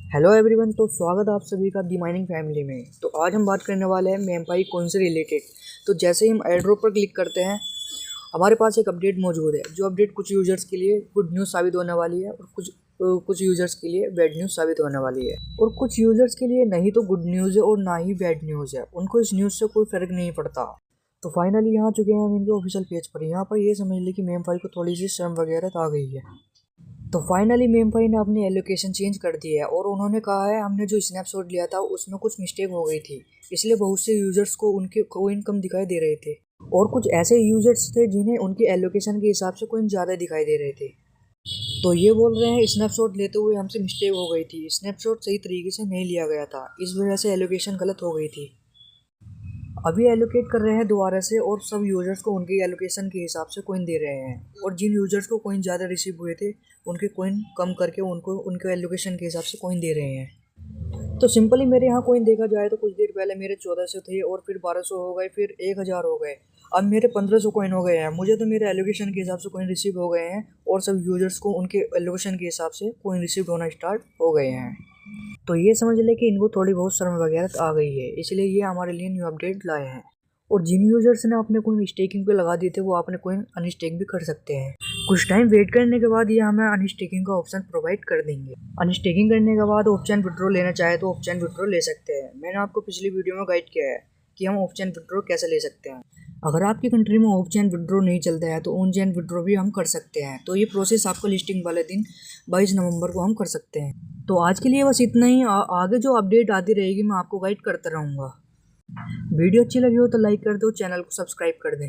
Hello everyone, तो स्वागत है आप सभी का दी माइनिंग फैमिली में। तो आज हम बात करने वाले हैं मेमपाई कॉइन से रिलेटेड। तो जैसे ही हम एयर ड्रॉप पर क्लिक करते हैं, हमारे पास एक अपडेट मौजूद है। जो अपडेट कुछ यूजर्स के लिए गुड न्यूज़ साबित होने वाली है और कुछ यूजर्स के लिए बैड न्यूज़ साबित होने वाली है। और कुछ यूजर्स के लिए नहीं तो गुड न्यूज़ है और ना ही बैड न्यूज़ है, उनको इस न्यूज़ से कोई फ़र्क नहीं पड़ता। तो फाइनली यहाँ चुके हैं हम इनके ऑफिशियल पेज पर। यहाँ पर ये समझ लें कि मेमपाई को थोड़ी सी शर्म वगैरह आ गई है। तो फाइनली मेमपाई ने अपनी एलोकेशन चेंज कर दी है और उन्होंने कहा है हमने जो स्नैपशॉट लिया था उसमें कुछ मिस्टेक हो गई थी, इसलिए बहुत से यूजर्स को उनके कोइन कम दिखाई दे रहे थे और कुछ ऐसे यूजर्स थे जिन्हें उनकी एलोकेशन के हिसाब से कोइन ज़्यादा दिखाई दे रहे थे। तो ये बोल रहे हैं स्नैपशॉट लेते हुए हमसे मिस्टेक हो गई थी, स्नैपशॉट सही तरीके से नहीं लिया गया था, इस वजह से एलोकेशन गलत हो गई थी। अभी एलोकेट कर रहे हैं दोबारा से और सब यूजर्स को उनकी एलोकेशन के हिसाब से कोइन दे रहे हैं और जिन यूजर्स को कोइन ज़्यादा रिसीव हुए थे उनके कोइन कम करके उनको उनके एलोकेशन के हिसाब से कोइन दे रहे हैं। तो सिंपली मेरे यहाँ कोइन देखा जाए तो कुछ देर पहले मेरे 1400 थे और फिर 1200 हो गए, फिर 1000 हो गए, अब मेरे 1500 कोइन हो गए हैं। मुझे तो मेरे एलोकेशन के हिसाब से कोइन रिसीव हो गए हैं और सब यूजर्स को उनके एलोकेशन के हिसाब से कोइन रिसीव होना स्टार्ट हो गए हैं। तो ये समझ ले कि इनको थोड़ी बहुत शर्म वगैरह आ गई है, इसलिए ये हमारे लिए न्यू अपडेट लाए हैं। और जिन यूजर्स ने अपने कोइन स्टेकिंग पे लगा दिए थे वो अपने कोइन अनस्टेक भी कर सकते हैं। कुछ टाइम वेट करने के बाद ये हमें अनस्टेकिंग का ऑप्शन प्रोवाइड कर देंगे। अनस्टेकिंग करने के बाद ऑप्शन विड्रॉ लेना चाहे तो ऑप्शन विड्रॉ ले सकते हैं। मैंने आपको पिछली वीडियो में गाइड किया है कि हम ऑप्शन विड्रॉ कैसे ले सकते हैं। अगर आपकी कंट्री में ऑप्शन विड्रॉ नहीं चलता है तो ऑन-चेन विड्रॉ भी हम कर सकते हैं। तो ये प्रोसेस आपको लिस्टिंग वाले दिन 22 नवंबर को हम कर सकते हैं। तो आज के लिए बस इतना ही। आगे जो अपडेट आती रहेगी मैं आपको गाइड करता रहूँगा। वीडियो अच्छी लगी हो तो लाइक कर दो, चैनल को सब्सक्राइब कर दें।